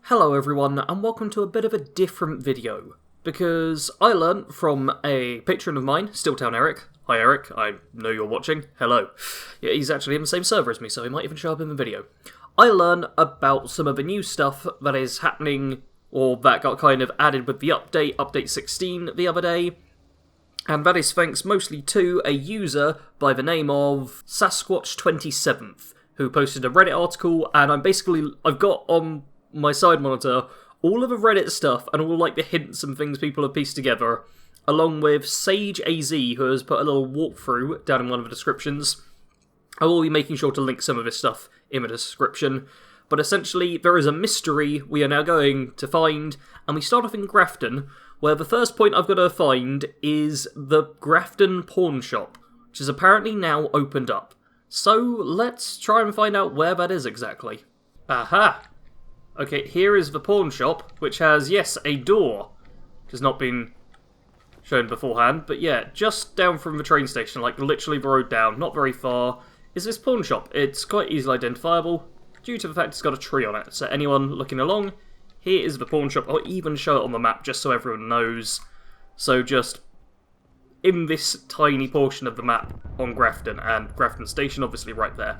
Hello everyone, and welcome to a bit of a different video, because I learnt from a patron of mine, SteelTownErick. Hi Eric, I know you're watching. Hello. Yeah, he's actually in the same server as me, so he might even show up in the video. I learned about some of the new stuff that is happening, or that got kind of added with the update 16 the other day, and that is thanks mostly to a user by the name of Sasquatch27th, who posted a Reddit article, and I've got on my side monitor all of the Reddit stuff and all like the hints and things people have pieced together, along with Sage AZ, who has put a little walkthrough down in one of the descriptions. I will be making sure to link some of this stuff in the description, but essentially there is a mystery we are now going to find, and we start off in Grafton, where the first point I've got to find is the Grafton Pawnshop, which is apparently now opened up. So let's try and find out where that is exactly. Aha! Okay, here is the pawn shop, which has, yes, a door, which has not been shown beforehand, but yeah, just down from the train station, like literally the road down, not very far, is this pawn shop. It's quite easily identifiable, due to the fact it's got a tree on it, so anyone looking along, here is the pawn shop. I'll even show it on the map just so everyone knows. So just in this tiny portion of the map on Grafton, and Grafton Station obviously right there.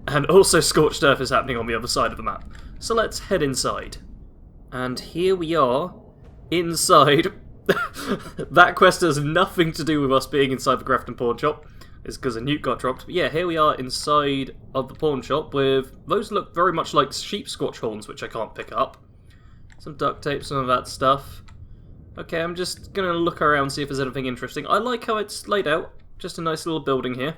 And also Scorched Earth is happening on the other side of the map. So let's head inside. And here we are, inside. That quest has nothing to do with us being inside the Grafton Pawnshop. It's because a nuke got dropped. But yeah, here we are inside of the pawn shop with... Those look very much like sheep squatch horns, which I can't pick up. Some duct tape, some of that stuff. Okay, I'm just going to look around, see if there's anything interesting. I like how it's laid out. Just a nice little building here.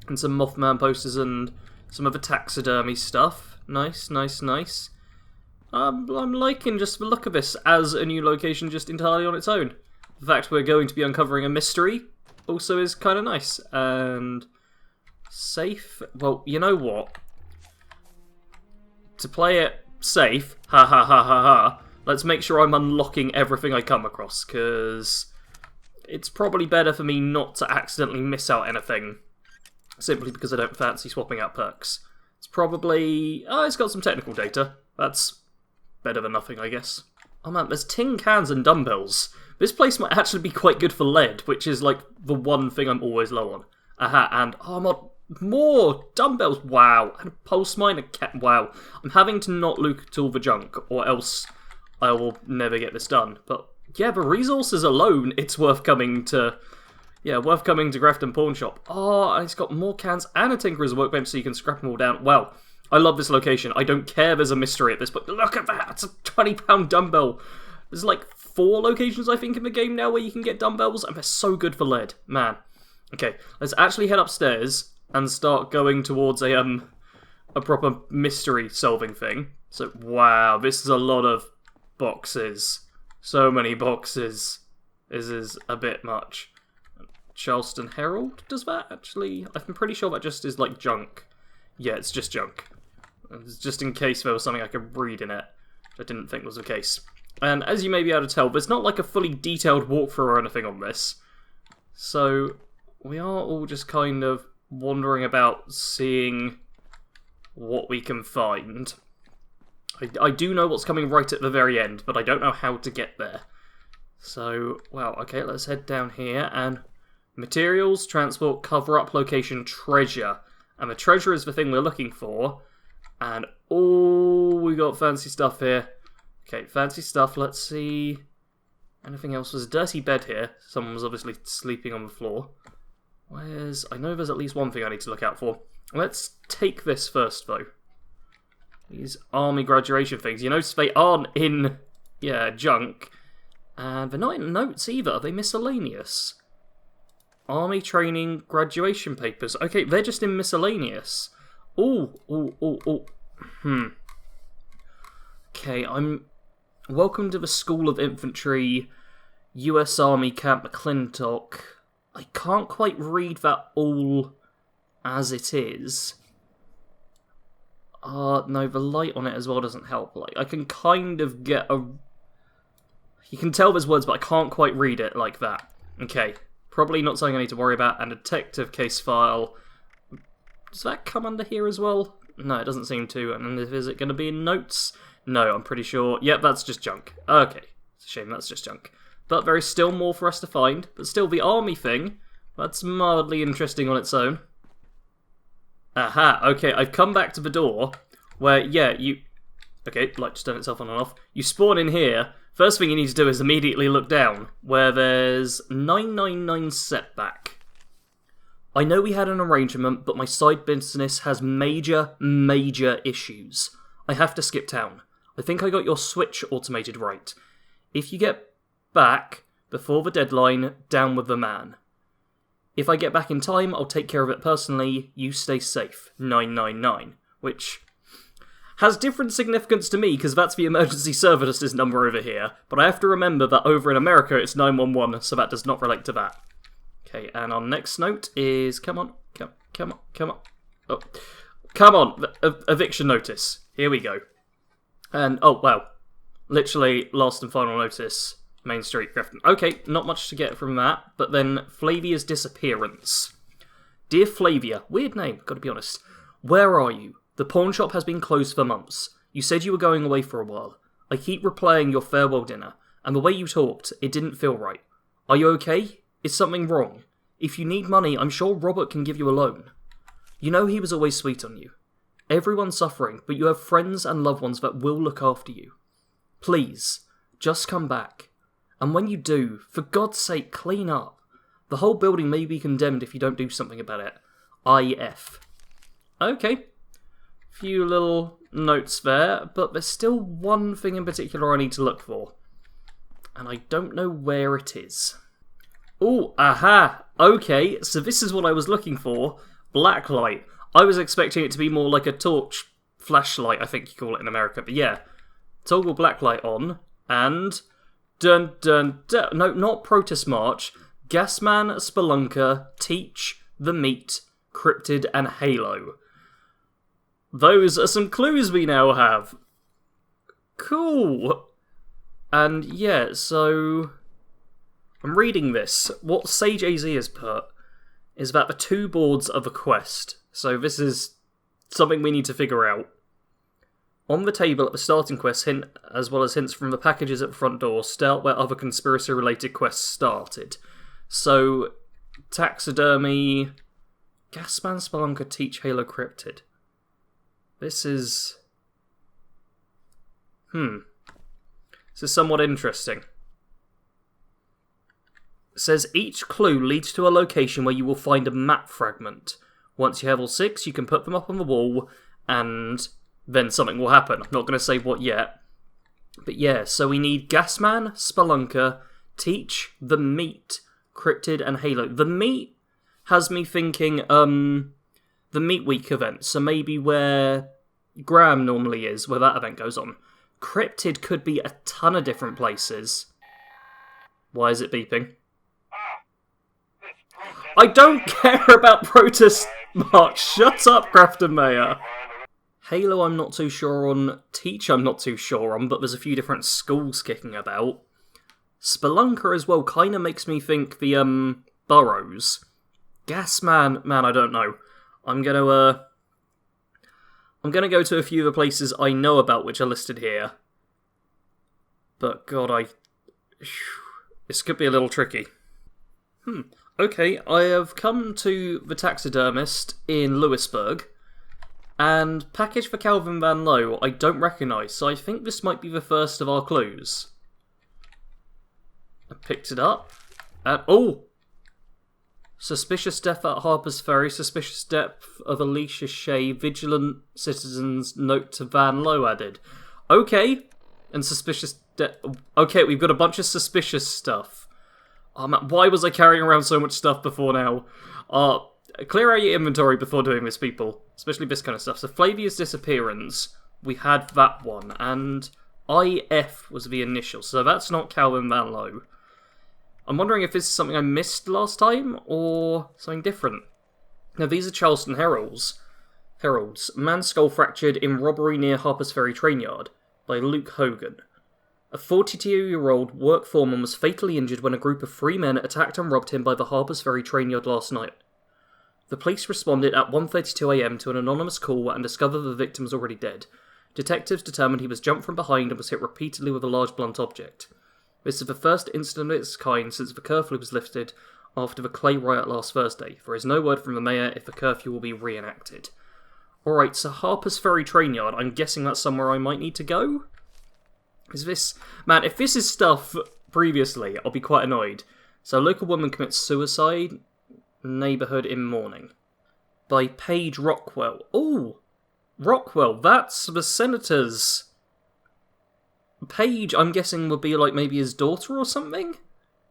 And some Mothman posters and some of the taxidermy stuff. Nice, nice, nice. I'm liking just the look of this as a new location just entirely on its own. The fact we're going to be uncovering a mystery also is kind of nice. And safe? Well, you know what? To play it safe, ha ha ha ha ha, let's make sure I'm unlocking everything I come across, because it's probably better for me not to accidentally miss out anything, simply because I don't fancy swapping out perks. It's probably... Oh, it's got some technical data. That's better than nothing, I guess. Oh man, there's tin cans and dumbbells. This place might actually be quite good for lead, which is like the one thing I'm always low on. Aha, and more dumbbells, wow. And a pulse mine, wow. I'm having to not loot at all the junk, or else I will never get this done. But yeah, the resources alone, it's worth coming to... Yeah, worth coming to Grafton Pawnshop. Oh, and it's got more cans and a Tinkerer's workbench so you can scrap them all down. Wow, I love this location. I don't care there's a mystery at this point. Look at that, it's a 20-pound dumbbell. There's like 4 locations, I think, in the game now where you can get dumbbells, and they're so good for lead. Man. Okay, let's actually head upstairs and start going towards a proper mystery-solving thing. So, wow, this is a lot of boxes. So many boxes. This is a bit much. Charleston Herald, does that actually? I'm pretty sure that just is like junk. Yeah, it's just junk. It's just in case there was something I could read in it, which I didn't think was the case. And as you may be able to tell, there's not like a fully detailed walkthrough or anything on this. So we are all just kind of wandering about, seeing what we can find. I do know what's coming right at the very end, but I don't know how to get there. So, well, okay, let's head down here and... Materials, transport, cover-up, location, treasure. And the treasure is the thing we're looking for. And, oh, we got fancy stuff here. Okay, fancy stuff. Let's see. Anything else? There's a dirty bed here. Someone was obviously sleeping on the floor. I know there's at least one thing I need to look out for. Let's take this first, though. These army graduation things. You notice they aren't in, junk. And they're not in notes either. Are they miscellaneous? Army training graduation papers. Okay, they're just in miscellaneous. Oh. Okay, welcome to the School of Infantry, US Army Camp McClintock. I can't quite read that all as it is. No, the light on it as well doesn't help. Like, I can kind of get a... You can tell there's words, but I can't quite read it like that. Okay. Probably not something I need to worry about. And a detective case file. Does that come under here as well? No, it doesn't seem to. And is it going to be in notes? No, I'm pretty sure. Yep, that's just junk. Okay. It's a shame that's just junk. But there is still more for us to find. But still, the army thing, that's mildly interesting on its own. Aha, okay, I've come back to the door where, yeah, you... Okay, light just turned itself on and off. You spawn in here. First thing you need to do is immediately look down, where there's 999 setback. I know we had an arrangement, but my side business has major issues. I have to skip town. I think I got your switch automated right. If you get back before the deadline, down with the man. If I get back in time, I'll take care of it personally. You stay safe. 999. Which has different significance to me, because that's the emergency services number over here. But I have to remember that over in America it's 911, so that does not relate to that. Okay, and our next note is... Come on. Oh, come on. Eviction notice. Here we go. And, oh, wow. Literally, last and final notice. Main Street, Grafton. Okay, not much to get from that. But then, Flavia's disappearance. Dear Flavia, weird name, gotta be honest. Where are you? The pawn shop has been closed for months. You said you were going away for a while. I keep replaying your farewell dinner, and the way you talked, it didn't feel right. Are you okay? Is something wrong? If you need money, I'm sure Robert can give you a loan. You know he was always sweet on you. Everyone's suffering, but you have friends and loved ones that will look after you. Please, just come back. And when you do, for God's sake, clean up. The whole building may be condemned if you don't do something about it. IF. Okay. Few little notes there, but there's still one thing in particular I need to look for. And I don't know where it is. Oh, aha! Okay, so this is what I was looking for. Blacklight. I was expecting it to be more like a torch flashlight, I think you call it in America. But yeah, toggle blacklight on, and... Dun dun dun. No, not Protest March. Gasman, Spelunker, Teach, The Meat, Cryptid, and Halo. Those are some clues we now have. Cool. And yeah, so... I'm reading this. What Sage AZ has put is that the two boards are the quest. So this is something we need to figure out. On the table at the starting quest, hint as well as hints from the packages at the front door, start where other conspiracy-related quests started. So, taxidermy, Gasman, Spelunker, Teach, Halo, Cryptid. This is... This is somewhat interesting. It says, each clue leads to a location where you will find a map fragment. Once you have all 6, you can put them up on the wall, and then something will happen. I'm not going to say what yet. But yeah, so we need Gasman, Spelunker, Teach, The Meat, Cryptid, and Halo. The Meat has me thinking, the Meat Week event, so maybe where Graham normally is, where that event goes on. Cryptid could be a ton of different places. Why is it beeping? I don't care about Protest March. Shut up, Grafton Mayor. Halo I'm not too sure on. Teach I'm not too sure on, but there's a few different schools kicking about. Spelunker as well kind of makes me think the, Burrows. Gasman, man, I don't know. I'm gonna go to a few of the places I know about which are listed here. But God, this could be a little tricky. Okay, I have come to the taxidermist in Lewisburg, and package for Calvin Van Lowe I don't recognise, so I think this might be the first of our clues. I picked it up, and oh! Suspicious death at Harper's Ferry, suspicious death of Alicia Shea, vigilant citizens note to Van Lowe added. Okay, and suspicious death... Okay, we've got a bunch of suspicious stuff. Oh man, why was I carrying around so much stuff before now? Clear out your inventory before doing this, people. Especially this kind of stuff. So Flavia's disappearance, we had that one, and IF was the initial, so that's not Calvin Van Lowe. I'm wondering if this is something I missed last time, or something different. Now, these are Charleston Heralds. Man skull fractured in robbery near Harper's Ferry train yard, by Luke Hogan. A 42-year-old work foreman was fatally injured when a group of 3 men attacked and robbed him by the Harper's Ferry train yard last night. The police responded at 1:32 a.m. to an anonymous call and discovered the victim was already dead. Detectives determined he was jumped from behind and was hit repeatedly with a large blunt object. This is the first incident of its kind since the curfew was lifted after the Clay riot last Thursday. There is no word from the mayor if the curfew will be reenacted. Alright, so Harper's Ferry train yard, I'm guessing that's somewhere I might need to go? Is this... Man, if this is stuff previously, I'll be quite annoyed. So, local woman commits suicide, neighbourhood in mourning. By Paige Rockwell. Ooh! Rockwell, that's the senator's... Paige, I'm guessing, would be like maybe his daughter or something?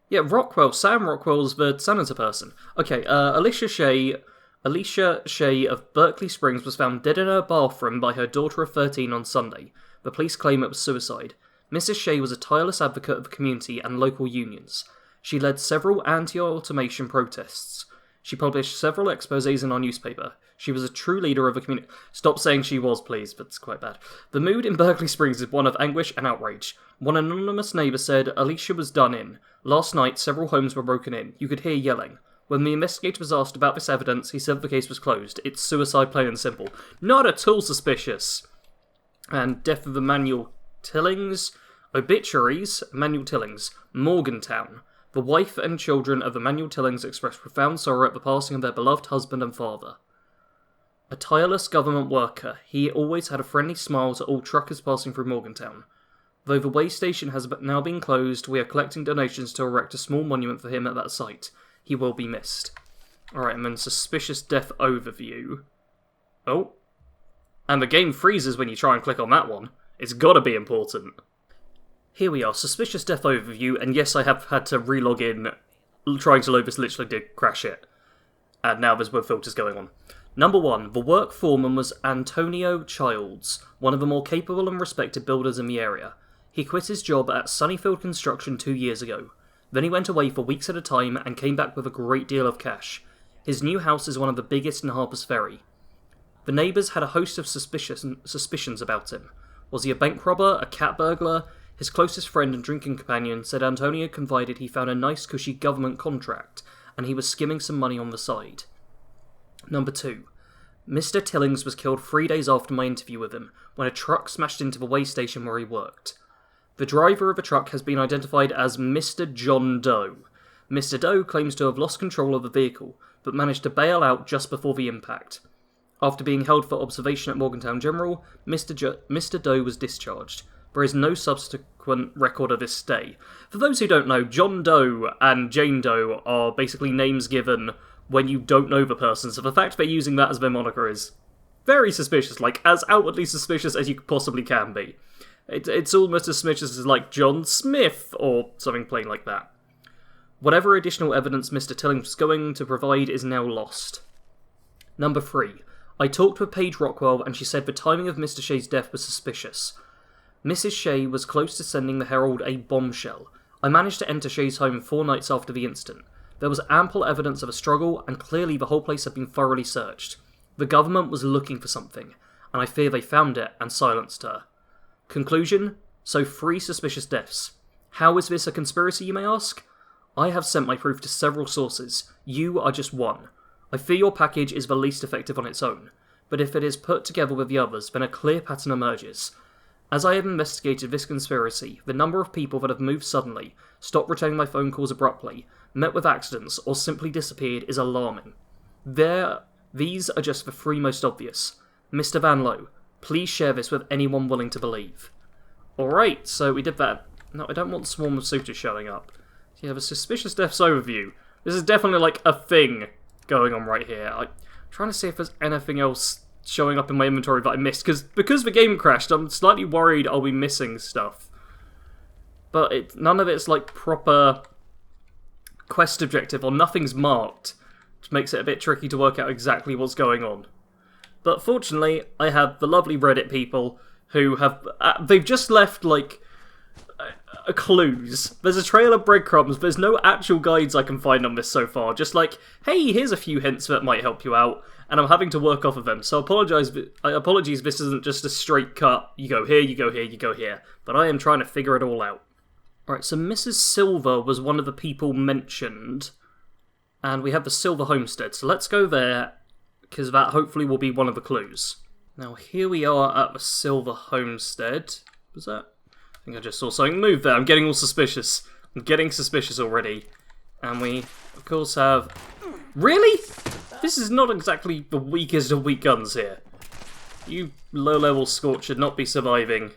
Yeah, Rockwell. Sam Rockwell's the senator person. Okay, Alicia Shea of Berkeley Springs was found dead in her bathroom by her daughter of 13 on Sunday. The police claim it was suicide. Mrs. Shea was a tireless advocate of the community and local unions. She led several anti-automation protests. She published several exposés in our newspaper. She was a true leader of a community... Stop saying she was, please, that's quite bad. The mood in Berkeley Springs is one of anguish and outrage. One anonymous neighbour said Alicia was done in. Last night, several homes were broken in. You could hear yelling. When the investigator was asked about this evidence, he said the case was closed. It's suicide, plain and simple. Not at all suspicious. And death of Emmanuel Tillings. Obituaries, Emmanuel Tillings. Morgantown. The wife and children of Emmanuel Tillings expressed profound sorrow at the passing of their beloved husband and father. A tireless government worker, he always had a friendly smile to all truckers passing through Morgantown. Though the way station has now been closed, we are collecting donations to erect a small monument for him at that site. He will be missed. Alright, and then suspicious death overview. Oh. And the game freezes when you try and click on that one. It's gotta be important. Here we are, suspicious death overview, and yes, I have had to relog in. Trying to load this literally did crash it. And now there's web filters going on. Number 1, the work foreman was Antonio Childs, one of the more capable and respected builders in the area. He quit his job at Sunnyfield Construction 2 years ago. Then he went away for weeks at a time and came back with a great deal of cash. His new house is one of the biggest in Harper's Ferry. The neighbours had a host of suspicions about him. Was he a bank robber, a cat burglar? His closest friend and drinking companion said Antonio confided he found a nice cushy government contract, and he was skimming some money on the side. Number 2. Mr. Tillings was killed 3 days after my interview with him, when a truck smashed into the way station where he worked. The driver of the truck has been identified as Mr. John Doe. Mr. Doe claims to have lost control of the vehicle, but managed to bail out just before the impact. After being held for observation at Morgantown General, Mr. Doe was discharged. There is no subsequent record of his stay. For those who don't know, John Doe and Jane Doe are basically names given when you don't know the person, so the fact they're using that as their moniker is very suspicious, like, as outwardly suspicious as you possibly can be. It's almost as suspicious as, like, John Smith, or something plain like that. Whatever additional evidence Mr. Tillings was going to provide is now lost. Number 3. I talked with Paige Rockwell, and she said the timing of Mr. Shea's death was suspicious. Mrs. Shea was close to sending the Herald a bombshell. I managed to enter Shea's home 4 nights after the incident. There was ample evidence of a struggle, and clearly the whole place had been thoroughly searched. The government was looking for something, and I fear they found it and silenced her. Conclusion? So 3 suspicious deaths. How is this a conspiracy, you may ask? I have sent my proof to several sources. You are just one. I fear your package is the least effective on its own, but if it is put together with the others, then a clear pattern emerges. As I have investigated this conspiracy, the number of people that have moved suddenly, stopped returning my phone calls abruptly, met with accidents, or simply disappeared is alarming. These are just the 3 most obvious. Mr. Van Lowe, please share this with anyone willing to believe. Alright, so we did that. No, I don't want the swarm of suitors showing up. So you have a suspicious deaths overview. This is definitely like a thing going on right here. I'm trying to see if there's anything else showing up in my inventory that I missed, because the game crashed, I'm slightly worried I'll be missing stuff. But none of it's like proper quest objective, or nothing's marked, which makes it a bit tricky to work out exactly what's going on. But fortunately, I have the lovely Reddit people who have... they've just left, like, clues. There's a trail of breadcrumbs, but there's no actual guides I can find on this so far. Just like, hey, here's a few hints that might help you out, and I'm having to work off of them. So apologies, this isn't just a straight cut, you go here, you go here, you go here. But I am trying to figure it all out. Alright, so Mrs. Silver was one of the people mentioned, and we have the Silver Homestead, so let's go there, because that hopefully will be one of the clues. Now here we are at the Silver Homestead. Was that? I think I just saw something move there. I'm getting all suspicious. I'm getting suspicious already. And we, of course, have... Really? This is not exactly the weakest of weak guns here. You low-level Scorch should not be surviving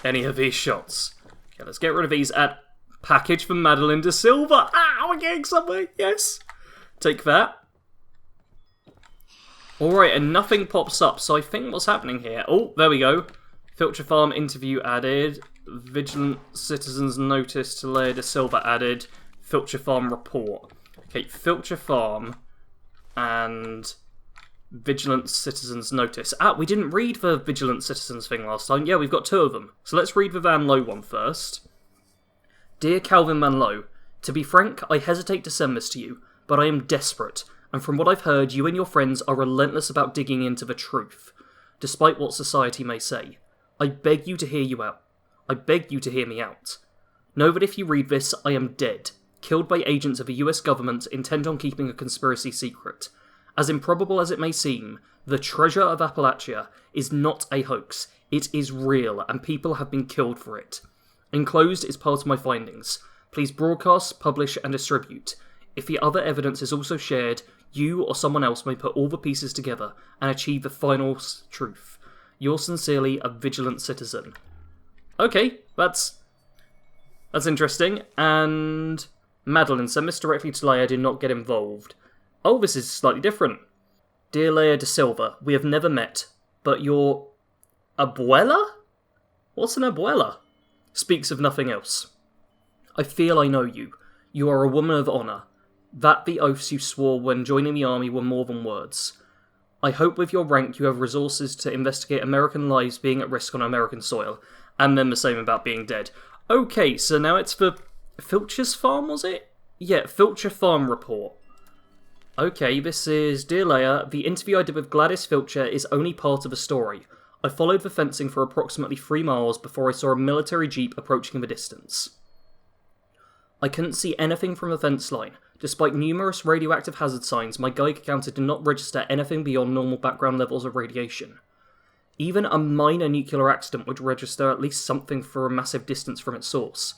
any of these shots. Okay, let's get rid of these. Add package from Madeline de Silva. Ah, we're getting somewhere. Yes. Take that. Alright, and nothing pops up, so I think what's happening here... Oh, there we go. Filcher Farm interview added. Vigilant Citizens Notice to Layer de Silva added. Filcher Farm report. Okay, Filcher Farm and Vigilant Citizens Notice. Ah, we didn't read the Vigilant Citizens thing last time. Yeah, we've got 2 of them. So let's read the Van Lowe one first. Dear Calvin Van Lowe, to be frank, I hesitate to send this to you, but I am desperate. And from what I've heard, you and your friends are relentless about digging into the truth, despite what society may say. I beg you to hear you out. I beg you to hear me out. Know that if you read this, I am dead, killed by agents of the US government intent on keeping a conspiracy secret. As improbable as it may seem, the treasure of Appalachia is not a hoax. It is real, and people have been killed for it. Enclosed is part of my findings. Please broadcast, publish, and distribute. If the other evidence is also shared, you or someone else may put all the pieces together and achieve the final truth. Yours sincerely, a vigilant citizen. Okay, that's interesting. And Madeline, send this directly to Leia, do not get involved. Oh, this is slightly different. Dear Leia de Silva, we have never met, but your abuela? What's an abuela? Speaks of nothing else. I feel I know you. You are a woman of honour. That the oaths you swore when joining the army were more than words. I hope with your rank you have resources to investigate American lives being at risk on American soil, and then the same about being dead. Okay, so now it's for Filcher's Farm, was it? Yeah, Filcher Farm report. Okay, this is... Dear Leia, the interview I did with Gladys Filcher is only part of the story. I followed the fencing for approximately 3 miles before I saw a military jeep approaching in the distance. I couldn't see anything from the fence line. Despite numerous radioactive hazard signs, my Geiger counter did not register anything beyond normal background levels of radiation. Even a minor nuclear accident would register at least something for a massive distance from its source.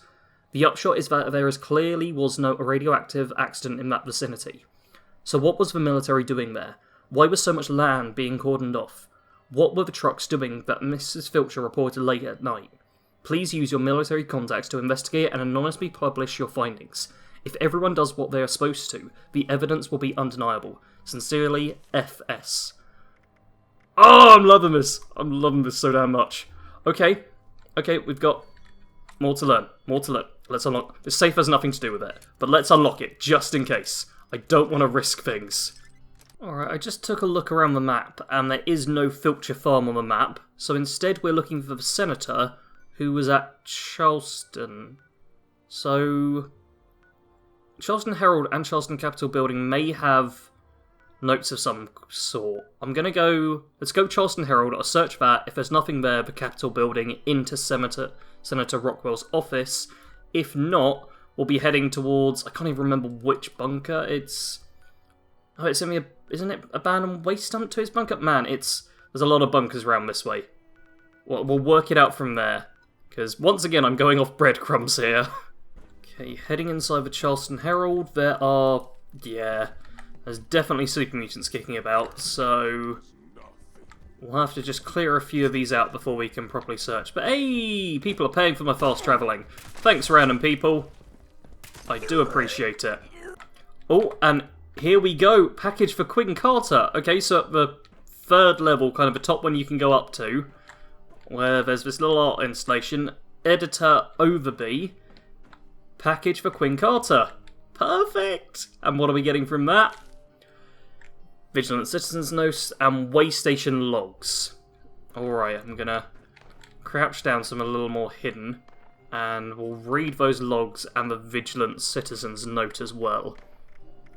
The upshot is that there clearly was no radioactive accident in that vicinity. So what was the military doing there? Why was so much land being cordoned off? What were the trucks doing that Mrs. Filcher reported late at night? Please use your military contacts to investigate and anonymously publish your findings. If everyone does what they are supposed to, the evidence will be undeniable. Sincerely, FS. Oh, I'm loving this. I'm loving this so damn much. Okay, we've got more to learn. Let's unlock. The safe has nothing to do with it, but let's unlock it, just in case. I don't want to risk things. Alright, I just took a look around the map, and there is no Filcher Farm on the map, so instead we're looking for the senator who was at Charleston. So... Charleston Herald and Charleston Capitol Building may have notes of some sort. I'm going to go... Let's go Charleston Herald. I'll search that. If there's nothing there, the Capitol Building into Senator Rockwell's office. If not, we'll be heading towards... I can't even remember which bunker. It's... Oh, it's only a... Isn't it abandoned waste dump to his bunker? Man, it's... There's a lot of bunkers around this way. We'll work it out from there. Because, once again, I'm going off breadcrumbs here. Okay, heading inside the Charleston Herald, there are... Yeah, there's definitely super mutants kicking about, so... We'll have to just clear a few of these out before we can properly search. But hey, people are paying for my fast travelling. Thanks, random people. I do appreciate it. Oh, and here we go. Package for Quinn Carter. Okay, so at the 3rd level, kind of the top one you can go up to, where there's this little art installation, Editor Overby. Package for Quinn Carter. Perfect! And what are we getting from that? Vigilant Citizens Notes and Way Station Logs. Alright, I'm gonna crouch down so I'm a little more hidden, and we'll read those logs and the Vigilant Citizens Note as well.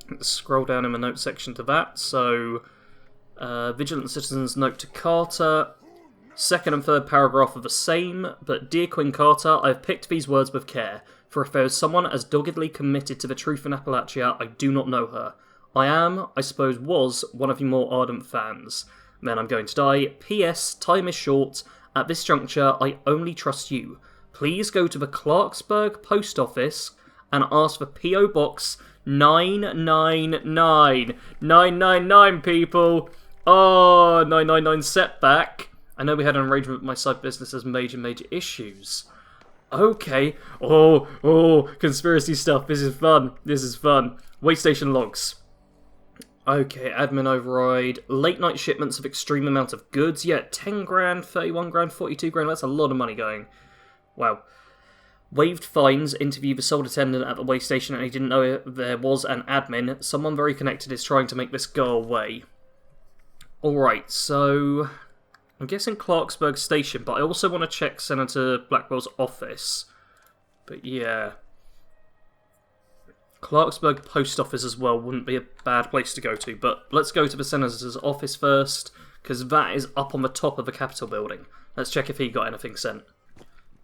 Let's scroll down in the note section to that. So, Vigilant Citizens Note to Carter. 2nd and 3rd paragraph are the same, but Dear Quinn Carter, I have picked these words with care. For if there is someone as doggedly committed to the truth in Appalachia, I do not know her. I am, I suppose was, one of your more ardent fans. then I'm going to die. P.S. Time is short. At this juncture, I only trust you. Please go to the Clarksburg Post Office and ask for P.O. Box 999. 999, people! Oh, 999 setback. I know we had an arrangement with my side business as major issues. Okay. Oh, conspiracy stuff. This is fun. Wait station logs. Okay, admin override. Late night shipments of extreme amount of goods. Yeah, 10 grand, 31 grand, 42 grand. That's a lot of money going. Wow. Waived fines. Interview the sole attendant at the way station and he didn't know there was an admin. Someone very connected is trying to make this go away. Alright, so I'm guessing Clarksburg Station, but I also want to check Senator Blackwell's office. But yeah. Clarksburg Post Office as well wouldn't be a bad place to go to, but let's go to the Senator's office first, because that is up on the top of the Capitol building. Let's check if he got anything sent.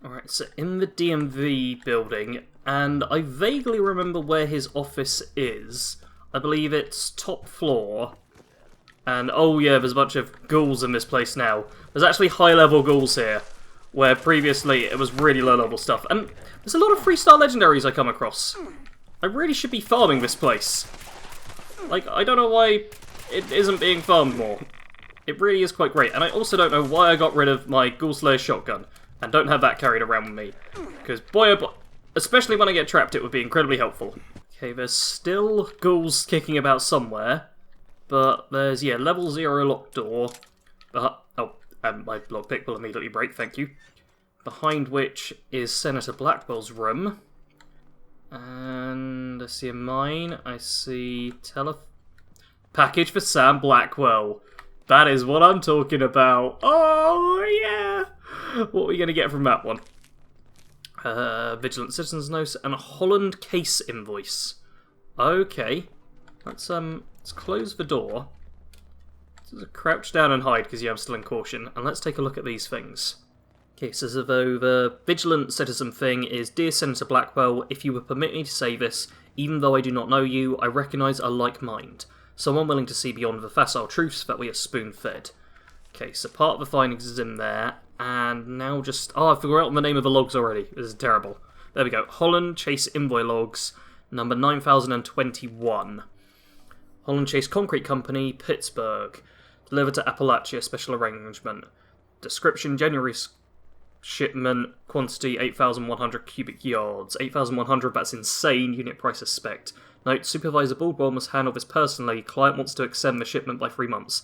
Alright, so in the DMV building, and I vaguely remember where his office is. I believe it's top floor. And, oh yeah, there's a bunch of ghouls in this place now. There's actually high-level ghouls here, where previously it was really low-level stuff. And there's a lot of 3-star legendaries I come across. I really should be farming this place. Like, I don't know why it isn't being farmed more. It really is quite great. And I also don't know why I got rid of my Ghoul Slayer shotgun, and don't have that carried around with me. Because, boy oh boy, especially when I get trapped, it would be incredibly helpful. Okay, there's still ghouls kicking about somewhere. But there's, yeah, level 0 locked door. And my lockpick will immediately break, thank you. Behind which is Senator Blackwell's room. And I see a mine. I see package for Sam Blackwell. That is what I'm talking about. Oh, yeah! What are we going to get from that one? Vigilant Citizens Note and a Holland case invoice. Okay. Let's close the door. Let's crouch down and hide, because yeah, I'm still in caution. And let's take a look at these things. Okay, so the Vigilant Citizen thing is, Dear Senator Blackwell, if you would permit me to say this, even though I do not know you, I recognise a like mind. Someone willing to see beyond the facile truths that we are spoon-fed. Okay, so part of the findings is in there, and now just... Oh, I forgot the name of the logs already. This is terrible. There we go. Holland Chase Invoice Logs, number 9021. Holland Chase Concrete Company, Pittsburgh. Delivered to Appalachia, special arrangement. Description, January shipment, quantity 8,100 cubic yards. 8,100, that's insane, unit price suspect. Note, Supervisor Baldwell must handle this personally. Client wants to extend the shipment by 3 months.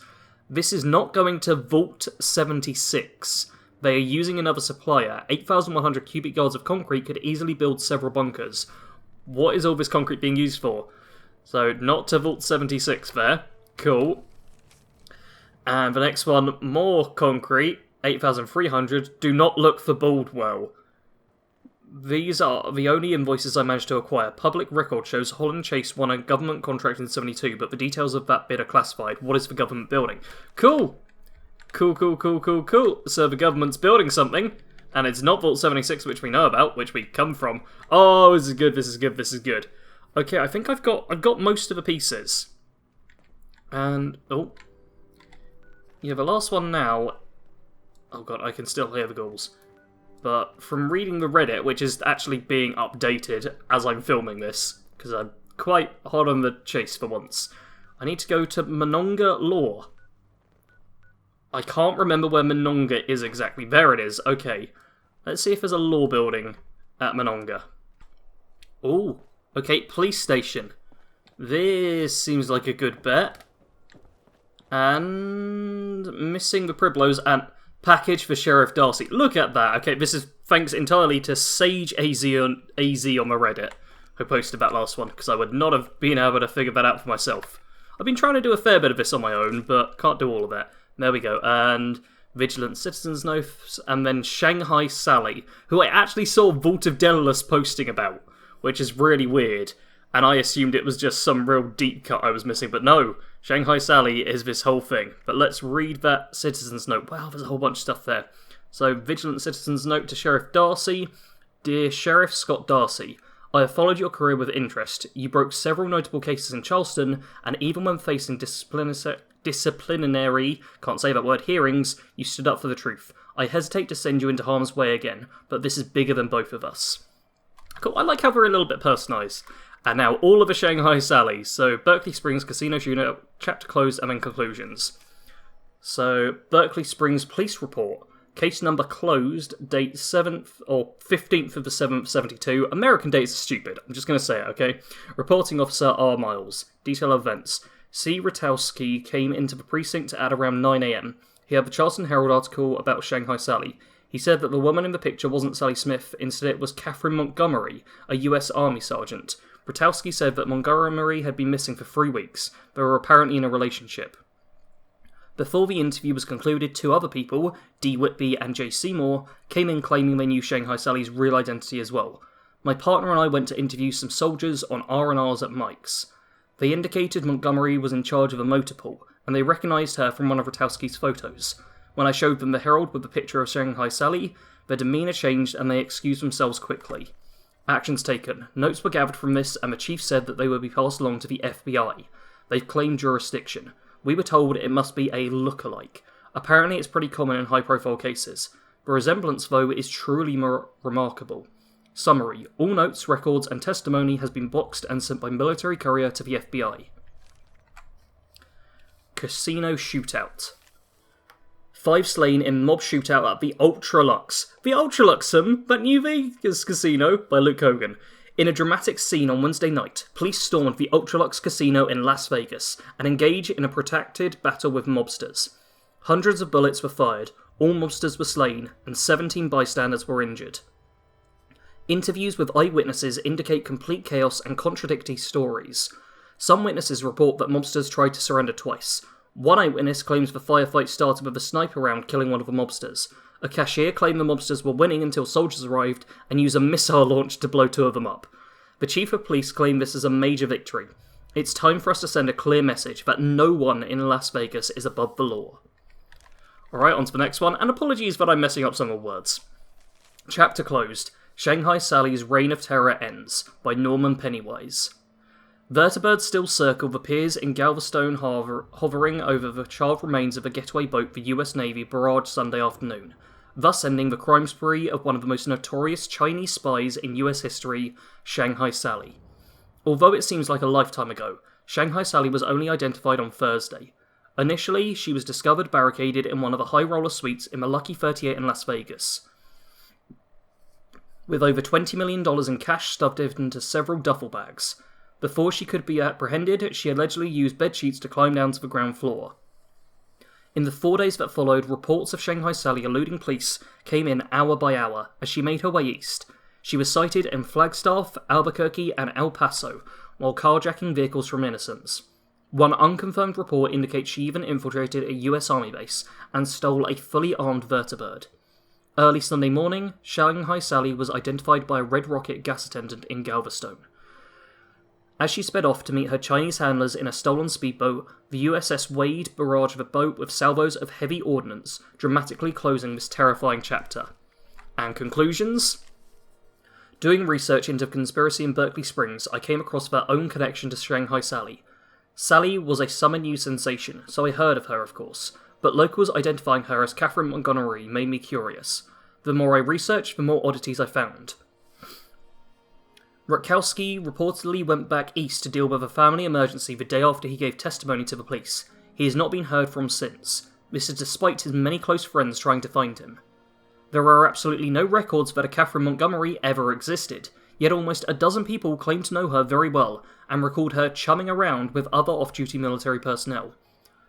This is not going to Vault 76. They are using another supplier. 8,100 cubic yards of concrete could easily build several bunkers. What is all this concrete being used for? So, not to Vault 76 there. Cool. And the next one, more concrete. 8,300. Do not look for Baldwell. These are the only invoices I managed to acquire. Public record shows Holland Chase won a government contract in 72, but the details of that bid are classified. What is the government building? Cool! Cool. So the government's building something, and it's not Vault 76, which we know about, which we come from. Oh, this is good. Okay, I think I've got most of the pieces. And, oh. Yeah, the last one now... Oh god, I can still hear the ghouls. But from reading the Reddit, which is actually being updated as I'm filming this, because I'm quite hot on the chase for once, I need to go to Monongah Law. I can't remember where Monongah is exactly. There it is. Okay. Let's see if there's a law building at Monongah. Ooh. Okay, police station. This seems like a good bet. And missing the Priblos and package for Sheriff Darcy. Look at that. Okay, this is thanks entirely to Sage AZ on the Reddit, who posted that last one, because I would not have been able to figure that out for myself. I've been trying to do a fair bit of this on my own, but can't do all of that. There we go. And Vigilant Citizens Notes, and then Shanghai Sally, who I actually saw Vault of Daedalus posting about, which is really weird. And I assumed it was just some real deep cut I was missing, but no. Shanghai Sally is this whole thing. But let's read that Citizen's Note. Wow, there's a whole bunch of stuff there. So, Vigilant Citizen's Note to Sheriff Darcy. Dear Sheriff Scott Darcy, I have followed your career with interest. You broke several notable cases in Charleston, and even when facing disciplinary, can't say that word, hearings, you stood up for the truth. I hesitate to send you into harm's way again, but this is bigger than both of us. Cool, I like how they're a little bit personalised. And now, all of the Shanghai Sally. So, Berkeley Springs Casino Shootout, chapter closed, and then conclusions. So, Berkeley Springs Police Report. Case number closed, date 7th or 15th of the 7th, 72. American dates are stupid, I'm just going to say it, okay? Reporting officer R. Miles. Detail of events. C. Ratowski came into the precinct at around 9 a.m. He had the Charleston Herald article about Shanghai Sally. He said that the woman in the picture wasn't Sally Smith, instead it was Catherine Montgomery, a US Army sergeant. Ratowski said that Montgomery had been missing for 3 weeks. They were apparently in a relationship. Before the interview was concluded, 2 other people, D. Whitby and J. Seymour, came in claiming they knew Shanghai Sally's real identity as well. My partner and I went to interview some soldiers on R&Rs at Mike's. They indicated Montgomery was in charge of a motor pool, and they recognised her from one of Ratowski's photos. When I showed them the Herald with the picture of Shanghai Sally, their demeanour changed and they excused themselves quickly. Actions taken. Notes were gathered from this, and the chief said that they would be passed along to the FBI. They've claimed jurisdiction. We were told it must be a look-alike. Apparently it's pretty common in high-profile cases. The resemblance, though, is truly remarkable. Summary. All notes, records, and testimony has been boxed and sent by military courier to the FBI. Casino Shootout. 5 slain in mob shootout at the Ultralux. The Ultraluxum, that new Vegas casino, by Luke Hogan. In a dramatic scene on Wednesday night, police stormed the Ultralux Casino in Las Vegas and engaged in a protracted battle with mobsters. Hundreds of bullets were fired, all mobsters were slain, and 17 bystanders were injured. Interviews with eyewitnesses indicate complete chaos and contradictory stories. Some witnesses report that mobsters tried to surrender twice. One eyewitness claims the firefight started with a sniper round killing one of the mobsters. A cashier claimed the mobsters were winning until soldiers arrived and used a missile launch to blow 2 of them up. The chief of police claimed this as a major victory. It's time for us to send a clear message that no one in Las Vegas is above the law. Alright, on to the next one, and apologies that I'm messing up some of the words. Chapter closed. Shanghai Sally's Reign of Terror ends, by Norman Pennywise. Vertibirds still circle the piers in Galveston Harbor, hovering over the charred remains of a getaway boat the US Navy barraged Sunday afternoon, thus ending the crime spree of one of the most notorious Chinese spies in US history, Shanghai Sally. Although it seems like a lifetime ago, Shanghai Sally was only identified on Thursday. Initially, she was discovered barricaded in one of the high-roller suites in the Lucky 38 in Las Vegas, with over $20 million in cash stuffed into several duffel bags. Before she could be apprehended, she allegedly used bedsheets to climb down to the ground floor. In the 4 days that followed, reports of Shanghai Sally eluding police came in hour by hour as she made her way east. She was sighted in Flagstaff, Albuquerque, and El Paso, while carjacking vehicles from innocents. One unconfirmed report indicates she even infiltrated a US Army base and stole a fully armed vertibird. Early Sunday morning, Shanghai Sally was identified by a Red Rocket gas attendant in Galveston. As she sped off to meet her Chinese handlers in a stolen speedboat, the USS Wade barraged the boat with salvos of heavy ordnance, dramatically closing this terrifying chapter. And conclusions? Doing research into the conspiracy in Berkeley Springs, I came across their own connection to Shanghai Sally. Sally was a summer news sensation, so I heard of her, of course, but locals identifying her as Catherine Montgomery made me curious. The more I researched, the more oddities I found. Rutkowski reportedly went back east to deal with a family emergency the day after he gave testimony to the police. He has not been heard from since. This is despite his many close friends trying to find him. There are absolutely no records that a Catherine Montgomery ever existed, yet almost a dozen people claim to know her very well, and recalled her chumming around with other off-duty military personnel.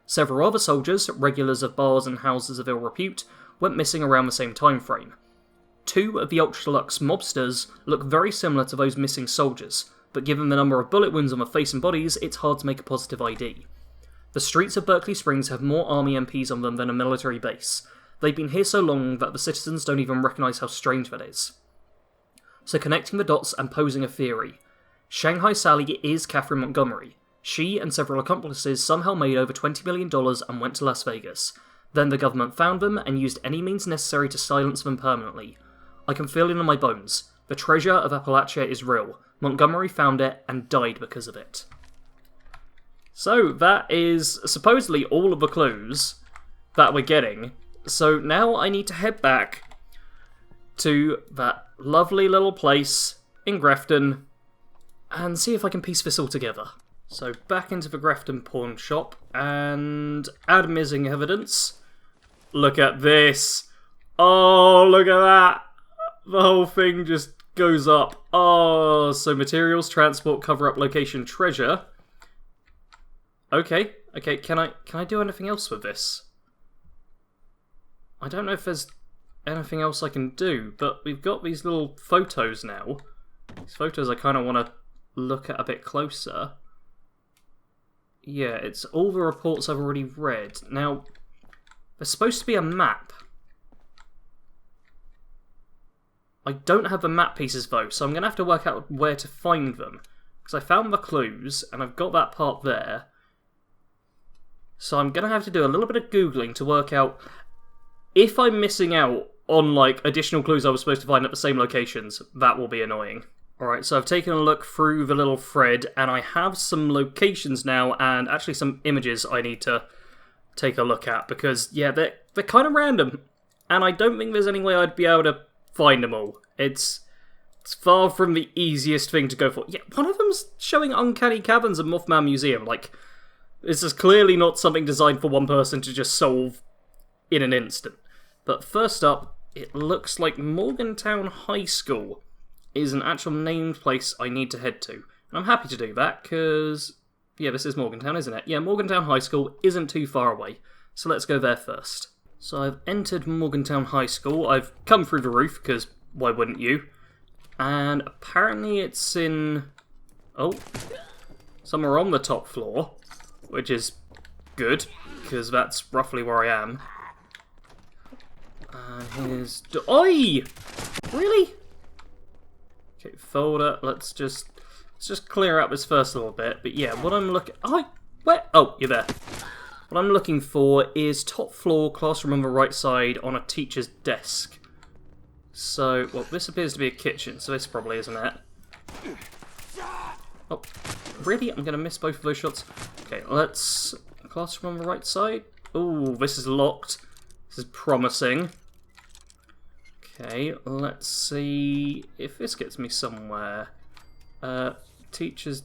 Several other soldiers, regulars of bars and houses of ill repute, went missing around the same time frame. 2 of the Ultralux mobsters look very similar to those missing soldiers, but given the number of bullet wounds on the face and bodies, it's hard to make a positive ID. The streets of Berkeley Springs have more Army MPs on them than a military base. They've been here so long that the citizens don't even recognise how strange that is. So connecting the dots and posing a theory. Shanghai Sally is Catherine Montgomery. She and several accomplices somehow made over $20 million and went to Las Vegas. Then the government found them and used any means necessary to silence them permanently. I can feel it in my bones. The treasure of Appalachia is real. Montgomery found it and died because of it. So that is supposedly all of the clues that we're getting. So now I need to head back to that lovely little place in Grafton and see if I can piece this all together. So back into the Grafton Pawnshop and add missing evidence. Look at this. Oh, look at that. The whole thing just goes up. Oh, so materials, transport, cover-up, location, treasure. Okay, can I do anything else with this? I don't know if there's anything else I can do, but we've got these little photos now. These photos I kind of want to look at a bit closer. Yeah, it's all the reports I've already read. Now, there's supposed to be a map. I don't have the map pieces though, so I'm going to have to work out where to find them. Because I found the clues, and I've got that part there. So I'm going to have to do a little bit of Googling to work out if I'm missing out on, like, additional clues I was supposed to find at the same locations. That will be annoying. Alright, so I've taken a look through the little thread, and I have some locations now, and actually some images I need to take a look at, because, yeah, they're kind of random, and I don't think there's any way I'd be able to find them all. It's far from the easiest thing to go for. Yeah, one of them's showing Uncanny Caverns and Mothman Museum. Like, this is clearly not something designed for one person to just solve in an instant. But first up, it looks like Morgantown High School is an actual named place I need to head to. And I'm happy to do that, because, yeah, this is Morgantown, isn't it? Yeah, Morgantown High School isn't too far away. So let's go there first. So I've entered Morgantown High School. I've come through the roof, because why wouldn't you? And apparently it's in... oh, somewhere on the top floor, which is good, because that's roughly where I am. And here's... oi! Really? Okay, folder. Let's just clear out this first little bit. But yeah, what I'm looking... oh, where? Oh, you're there. What I'm looking for is top floor, classroom on the right side, on a teacher's desk. So, well, this appears to be a kitchen, so this probably isn't it. Oh, really? I'm going to miss both of those shots. Okay, let's... classroom on the right side. Ooh, this is locked. This is promising. Okay, let's see if this gets me somewhere. Teacher's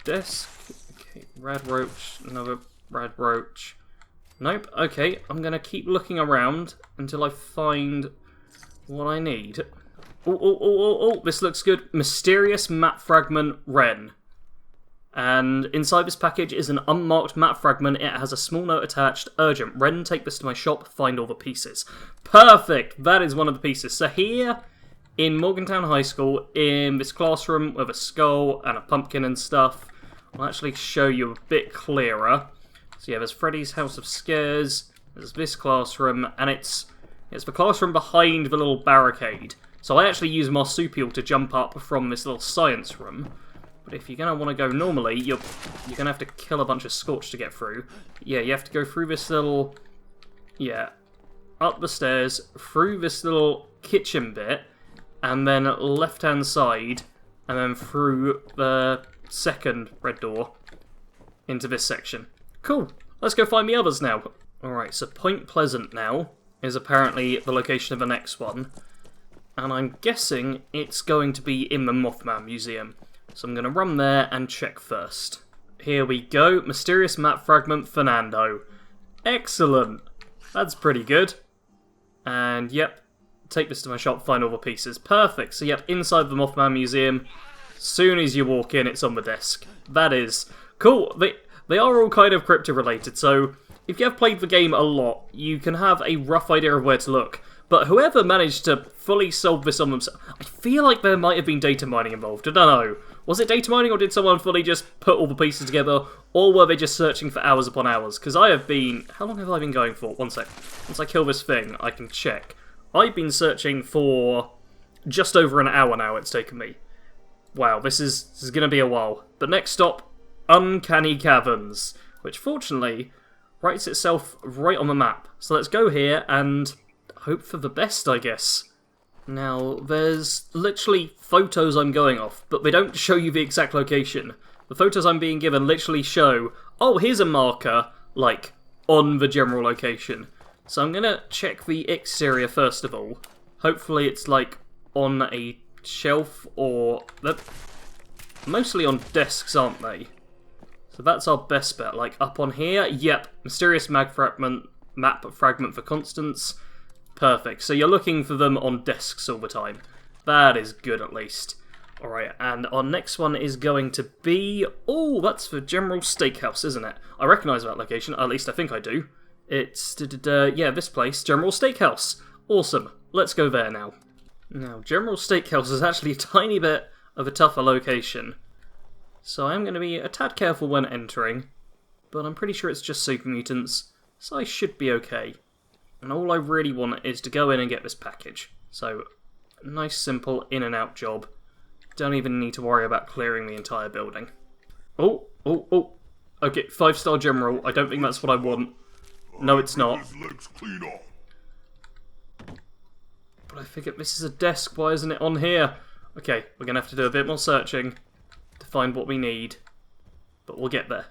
desk. Okay, rad roach, another rad roach. Nope, okay, I'm going to keep looking around until I find what I need. Oh, this looks good. Mysterious map fragment, Ren. And inside this package is an unmarked map fragment. It has a small note attached. Urgent. Ren, take this to my shop. Find all the pieces. Perfect! That is one of the pieces. So here, in Morgantown High School, in this classroom with a skull and a pumpkin and stuff, I'll actually show you a bit clearer. So yeah, there's Freddy's House of Scares. There's this classroom, and it's the classroom behind the little barricade. So I actually use marsupial to jump up from this little science room. But if you're going to want to go normally, you're going to have to kill a bunch of Scorch to get through. Yeah, you have to go through this little... yeah, up the stairs, through this little kitchen bit, and then left-hand side, and then through the second red door into this section. Cool. Let's go find the others now. Alright, so Point Pleasant now is apparently the location of the next one. And I'm guessing it's going to be in the Mothman Museum. So I'm going to run there and check first. Here we go. Mysterious map fragment, Fernando. Excellent. That's pretty good. And yep, take this to my shop, find all the pieces. Perfect. So yep, inside the Mothman Museum. Soon as you walk in, it's on the desk. That is cool. They are all kind of crypto related, so if you have played the game a lot, you can have a rough idea of where to look. But whoever managed to fully solve this on themselves... I feel like there might have been data mining involved. I don't know. Was it data mining, or did someone fully just put all the pieces together? Or were they just searching for hours upon hours? Because I have been... how long have I been going for? One sec. Once I kill this thing, I can check. I've been searching for just over an hour now it's taken me. Wow, this is going to be a while. But next stop, Uncanny Caverns. Which, fortunately, writes itself right on the map. So let's go here and... hope for the best, I guess. Now, there's literally photos I'm going off, but they don't show you the exact location. The photos I'm being given literally show Oh, here's a marker, like, on the general location. So I'm gonna check the exterior first of all. Hopefully it's, like, on a shelf or... They're mostly on desks, aren't they? So that's our best bet. Like, up on here, yep, mysterious map fragment for Constance. Perfect. So you're looking for them on desks all the time. That is good, at least. Alright, and our next one is going to be... Oh, that's for General Steakhouse, isn't it? I recognise that location, at least I think I do. It's... yeah, this place, General Steakhouse. Awesome. Let's go there now. Now, General Steakhouse is actually a tiny bit of a tougher location. So I am going to be a tad careful when entering. But I'm pretty sure it's just super mutants, so I should be okay. And all I really want is to go in and get this package. So, nice simple in and out job. Don't even need to worry about clearing the entire building. Oh. Okay, 5-star general. I don't think that's what I want. No, it's not. But I figured this is a desk. Why isn't it on here? Okay, we're going to have to do a bit more searching to find what we need. But we'll get there.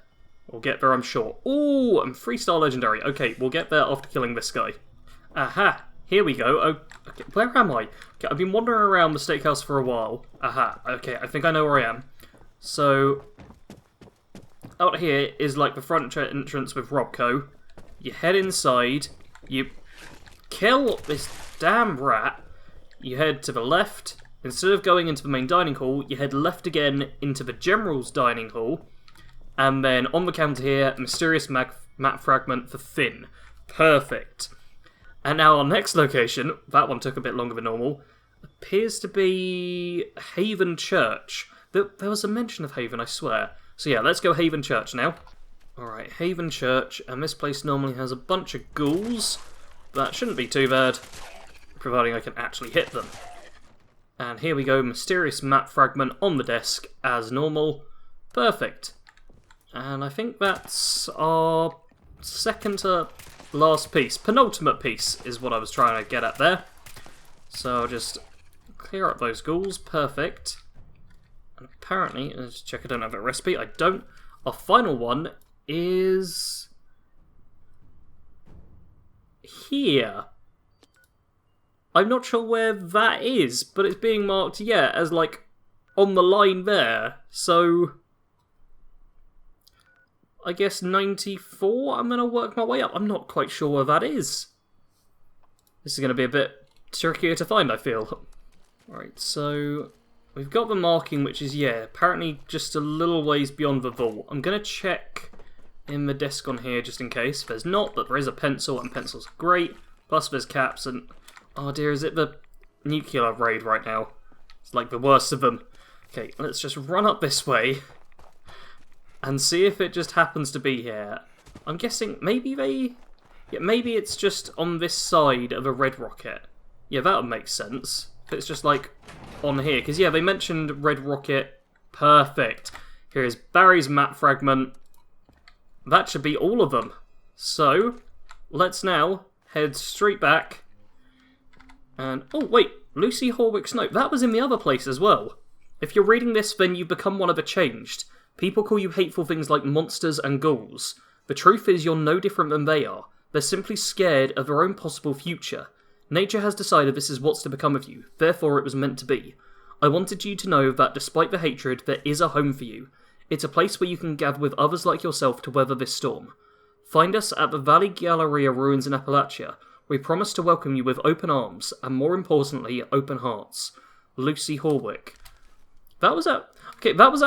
We'll get there, I'm sure. Ooh, I'm 3-star legendary. Okay, we'll get there after killing this guy. Aha, here we go. Oh, okay, where am I? Okay, I've been wandering around the steakhouse for a while. Aha, okay, I think I know where I am. So, out here is like the front entrance with Robco. You head inside, you kill this damn rat, you head to the left. Instead of going into the main dining hall, you head left again into the General's dining hall. And then on the counter here, mysterious map fragment for Finn. Perfect. And now our next location, that one took a bit longer than normal, appears to be Haven Church. There was a mention of Haven, I swear. So yeah, let's go Haven Church now. Alright, Haven Church, and this place normally has a bunch of ghouls. That shouldn't be too bad, providing I can actually hit them. And here we go, mysterious map fragment on the desk, as normal. Perfect. And I think that's our second to last piece. Penultimate piece is what I was trying to get at there. So I'll just clear up those ghouls. Perfect. And apparently, let's check I don't have a recipe. I don't. Our final one is here. I'm not sure where that is, but it's being marked, yeah, as like on the line there. So I guess 94, I'm going to work my way up. I'm not quite sure where that is. This is going to be a bit trickier to find, I feel. Alright, so we've got the marking, which is, yeah, apparently just a little ways beyond the vault. I'm going to check in the desk on here just in case. There's not, but there is a pencil, and pencils are great. Plus there's caps, and oh dear, is it the nuclear raid right now? It's like the worst of them. Okay, let's just run up this way and see if it just happens to be here. I'm guessing maybe maybe it's just on this side of a red rocket. Yeah, that would make sense. If it's just like on here, because yeah, they mentioned red rocket. Perfect. Here is Barry's map fragment. That should be all of them. So let's now head straight back. And oh wait, Lucy Horwick's note. That was in the other place as well. If you're reading this, then you've become one of the changed. People call you hateful things like monsters and ghouls. The truth is you're no different than they are. They're simply scared of their own possible future. Nature has decided this is what's to become of you, therefore it was meant to be. I wanted you to know that despite the hatred, there is a home for you. It's a place where you can gather with others like yourself to weather this storm. Find us at the Valley Galleria ruins in Appalachia. We promise to welcome you with open arms, and more importantly, open hearts. Lucy Horwick. That was at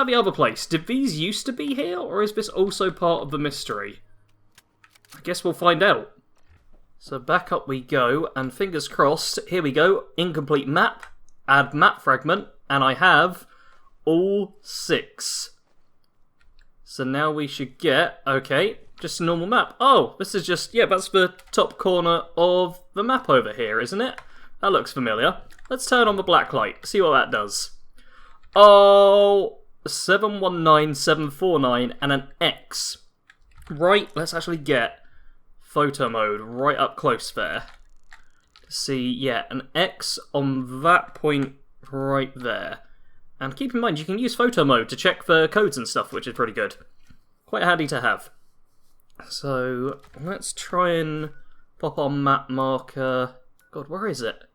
the other place. Did these used to be here, or is this also part of the mystery? I guess we'll find out. So back up we go, and fingers crossed, here we go, incomplete map, add map fragment, and I have all 6. So now we should get, okay, just a normal map. Oh, this is just, yeah, that's the top corner of the map over here, isn't it? That looks familiar. Let's turn on the black light, see what that does. Oh, 719749 and an X. Right, let's actually get photo mode right up close there. See, yeah, an X on that point right there. And keep in mind, you can use photo mode to check for codes and stuff, which is pretty good. quite handy to have. So, let's try and pop on map marker. God, where is it?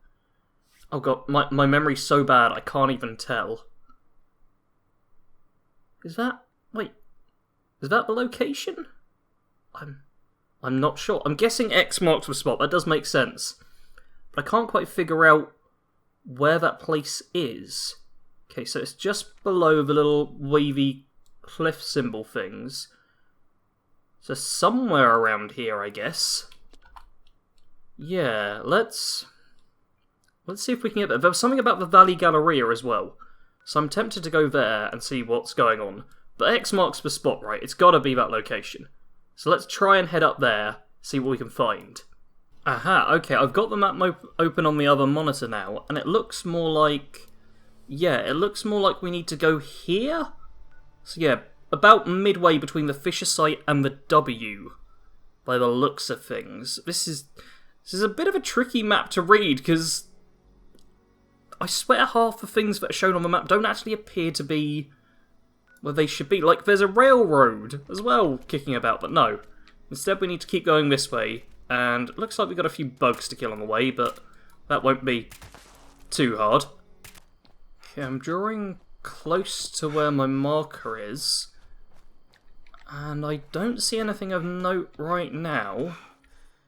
Oh god, my memory's so bad I can't even tell. Is that... wait. Is that the location? I'm not sure. I'm guessing X marks the spot. That does make sense. But I can't quite figure out where that place is. Okay, so it's just below the little wavy cliff symbol things. So somewhere around here, I guess. Yeah, let's see if we can get there. There was something about the Valley Galleria as well. So I'm tempted to go there and see what's going on. But X marks the spot, right? It's gotta be that location. So let's try and head up there, see what we can find. Aha, okay, I've got the map open on the other monitor now, and it looks more like... yeah, it looks more like we need to go here? So yeah, about midway between the Fisher site and the W, by the looks of things. This is a bit of a tricky map to read, because I swear half the things that are shown on the map don't actually appear to be where they should be. Like, there's a railroad as well kicking about, but no. Instead, we need to keep going this way, and it looks like we've got a few bugs to kill on the way, but that won't be too hard. Okay, I'm drawing close to where my marker is, and I don't see anything of note right now.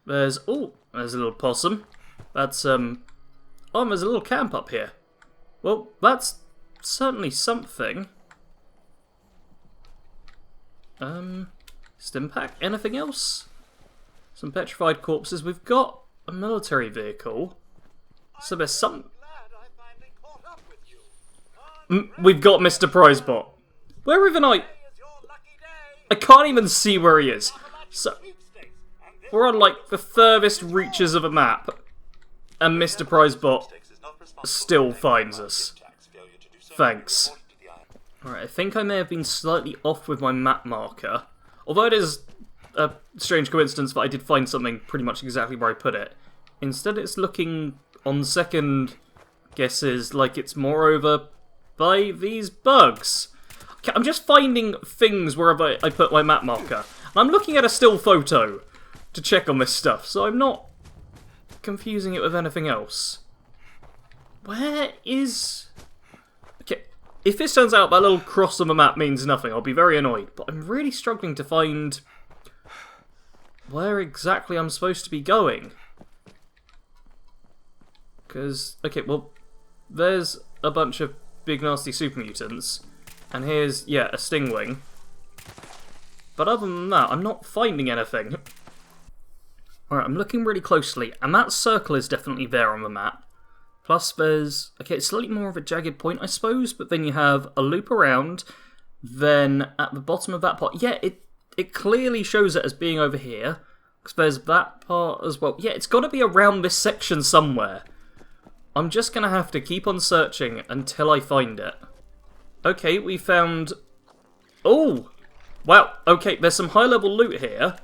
There's a little possum. That's, oh, there's a little camp up here. Well, that's certainly something. Stimpak, anything else? Some petrified corpses. We've got a military vehicle. So there's some... we've got Mr. Prizebot. Where even I can't even see where he is. So we're on like the furthest reaches of a map, and Mr. Prizebot still finds us. Thanks. Alright, I think I may have been slightly off with my map marker. Although it is a strange coincidence that I did find something pretty much exactly where I put it. Instead it's looking, on second guesses, like it's more over by these bugs. Okay, I'm just finding things wherever I put my map marker. I'm looking at a still photo to check on this stuff, so I'm not confusing it with anything else. Where is... okay, if this turns out that little cross on the map means nothing, I'll be very annoyed, but I'm really struggling to find where exactly I'm supposed to be going. Because, okay, well, there's a bunch of big nasty super mutants, and here's, yeah, a stingwing. But other than that, I'm not finding anything. Alright, I'm looking really closely, and that circle is definitely there on the map. Plus there's, okay, it's slightly more of a jagged point, I suppose, but then you have a loop around, then at the bottom of that part, yeah, it clearly shows it as being over here, because there's that part as well. Yeah, it's got to be around this section somewhere. I'm just going to have to keep on searching until I find it. Okay, we found... oh! Wow, okay, there's some high-level loot here.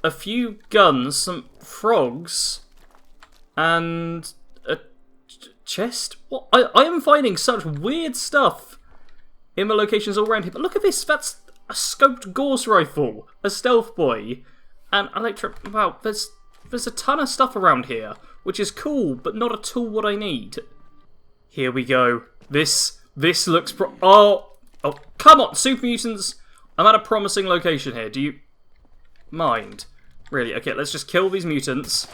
A few guns, some frogs, and a chest? What? I am finding such weird stuff in the locations all around here. But look at this, that's a scoped Gauss rifle, a stealth boy, and wow, there's a ton of stuff around here, which is cool, but not at all what I need. Here we go. This looks oh, come on, super mutants! I'm at a promising location here. Do you mind? Really? Okay, let's just kill these mutants.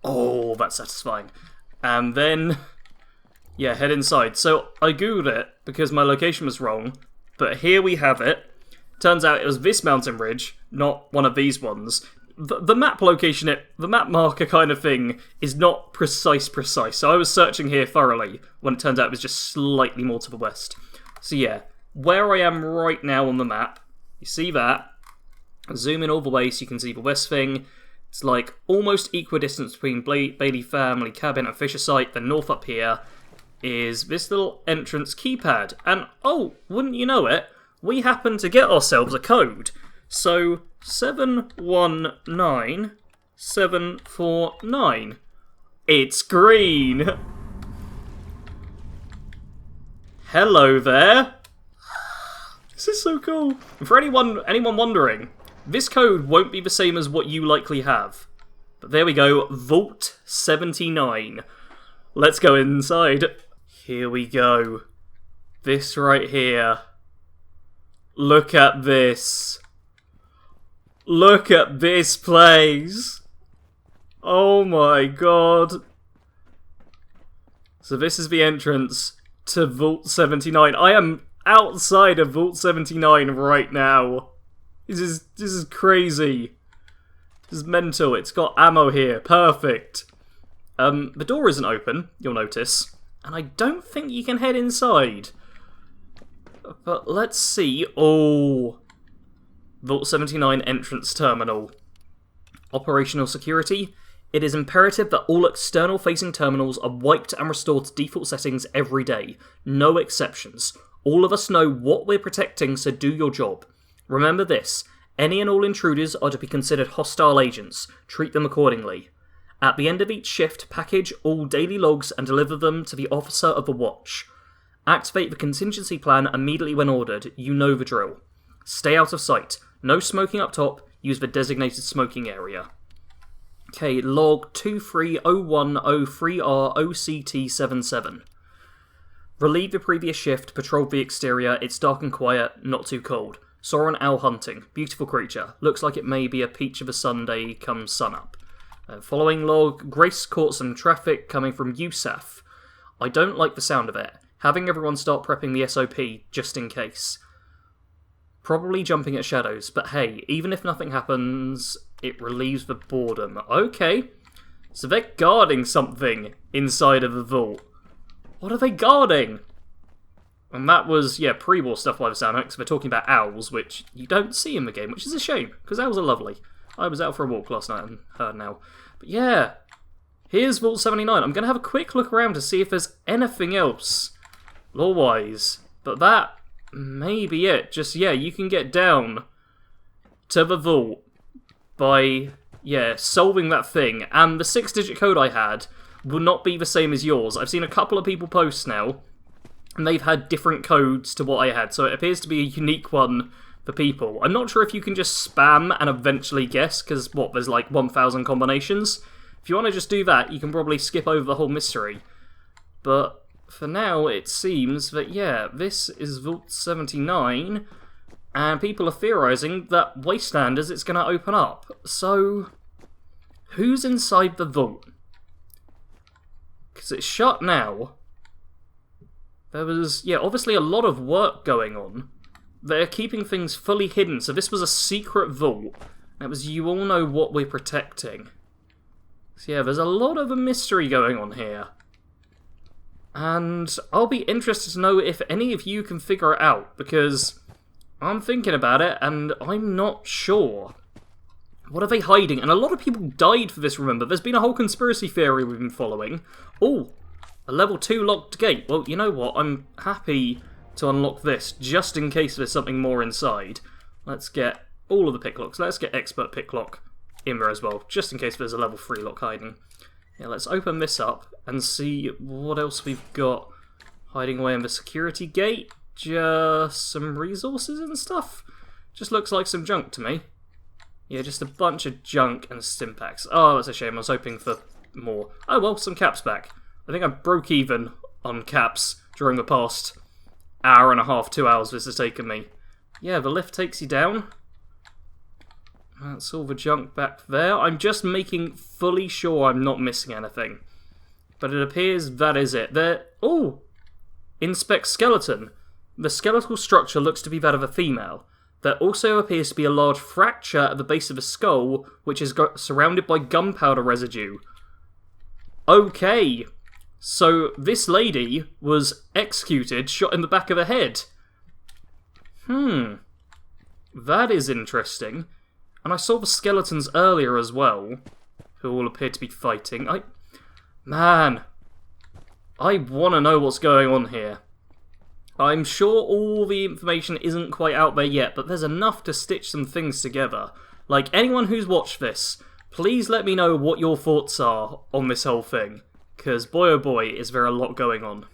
Oh, that's satisfying. And then, yeah, head inside. So I googled it because my location was wrong, but here we have it. Turns out it was this mountain ridge, not one of these ones. The map location, the map marker kind of thing, is not precise. So I was searching here thoroughly when it turns out it was just slightly more to the west. So yeah, where I am right now on the map, you see that. Zoom in all the way so you can see the west thing. It's like almost equidistant between Bailey Family Cabin and Fisher Site. The north up here is this little entrance keypad. And oh, wouldn't you know it, we happen to get ourselves a code. So 719749. It's green. Hello there. This is so cool. And for anyone wondering, this code won't be the same as what you likely have. But there we go, Vault 79. Let's go inside. Here we go. This right here. Look at this. Look at this place. Oh my god. So this is the entrance to Vault 79. I am outside of Vault 79 right now. This is crazy. This is mental. It's got ammo here. Perfect. The door isn't open, you'll notice. And I don't think you can head inside. But let's see. Oh. Vault 79 entrance terminal. Operational security. It is imperative that all external-facing terminals are wiped and restored to default settings every day. No exceptions. All of us know what we're protecting, so do your job. Remember this. Any and all intruders are to be considered hostile agents. Treat them accordingly. At the end of each shift, package all daily logs and deliver them to the officer of the watch. Activate the contingency plan immediately when ordered. You know the drill. Stay out of sight. No smoking up top. Use the designated smoking area. Okay, log 230103R OCT77. Relieve the previous shift, patrolled the exterior. It's dark and quiet, not too cold. Saw an owl hunting. Beautiful creature. Looks like it may be a peach of a Sunday come sunup. Following log, Grace caught some traffic coming from USAF. I don't like the sound of it. Having everyone start prepping the SOP, just in case. Probably jumping at shadows, but hey, even if nothing happens, it relieves the boredom. Okay, so they're guarding something inside of the vault. What are they guarding? And that was, yeah, pre-war stuff by the sound of it, because we're talking about owls, which you don't see in the game, which is a shame, because owls are lovely. I was out for a walk last night and heard now. But yeah, here's Vault 79. I'm going to have a quick look around to see if there's anything else lore-wise. But that may be it. Just, yeah, you can get down to the vault by, yeah, solving that thing. And the 6-digit code I had will not be the same as yours. I've seen a couple of people post now, and they've had different codes to what I had. So it appears to be a unique one for people. I'm not sure if you can just spam and eventually guess, because, what, there's like 1,000 combinations? If you want to just do that, you can probably skip over the whole mystery. But for now, it seems that, yeah, this is Vault 79, and people are theorising that Wastelanders it's going to open up. So, who's inside the vault? Because it's shut now. There was, yeah, obviously a lot of work going on. They're keeping things fully hidden, so this was a secret vault. And it was, you all know what we're protecting. So yeah, there's a lot of a mystery going on here. And I'll be interested to know if any of you can figure it out, because I'm thinking about it, and I'm not sure. What are they hiding? And a lot of people died for this, remember. There's been a whole conspiracy theory we've been following. Oh, a level 2 locked gate. Well, you know what? I'm happy to unlock this, just in case there's something more inside. Let's get all of the picklocks. Let's get expert picklock in there as well, just in case there's a level 3 lock hiding. Yeah, let's open this up and see what else we've got hiding away in the security gate. Just some resources and stuff. Just looks like some junk to me. Yeah, just a bunch of junk and stimpaks. Oh, that's a shame. I was hoping for more. Oh well, some caps back. I think I broke even on caps during the past hour and a half, 2 hours this has taken me. Yeah, the lift takes you down. That's all the junk back there. I'm just making fully sure I'm not missing anything. But it appears that is it. There. Oh! Inspect skeleton. The skeletal structure looks to be that of a female. There also appears to be a large fracture at the base of the skull, which is surrounded by gunpowder residue. Okay. So this lady was executed, shot in the back of the head. That is interesting. And I saw the skeletons earlier as well, who all appear to be fighting. Man, I want to know what's going on here. I'm sure all the information isn't quite out there yet, but there's enough to stitch some things together. Like, anyone who's watched this, please let me know what your thoughts are on this whole thing. Because boy oh boy, is there a lot going on.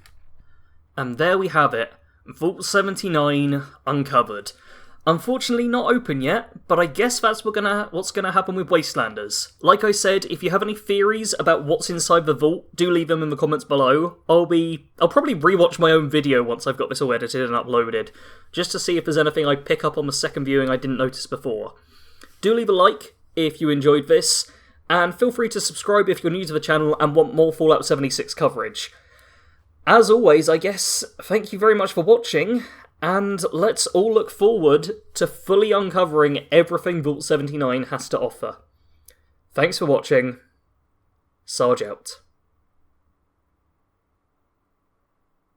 And there we have it. Vault 79 uncovered. Unfortunately not open yet, but I guess that's what's gonna happen with Wastelanders. Like I said, if you have any theories about what's inside the vault, do leave them in the comments below. I'll probably rewatch my own video once I've got this all edited and uploaded, just to see if there's anything I pick up on the second viewing I didn't notice before. Do leave a like if you enjoyed this, and feel free to subscribe if you're new to the channel and want more Fallout 76 coverage. As always, I guess, thank you very much for watching, and let's all look forward to fully uncovering everything Vault 79 has to offer. Thanks for watching. Sarge out.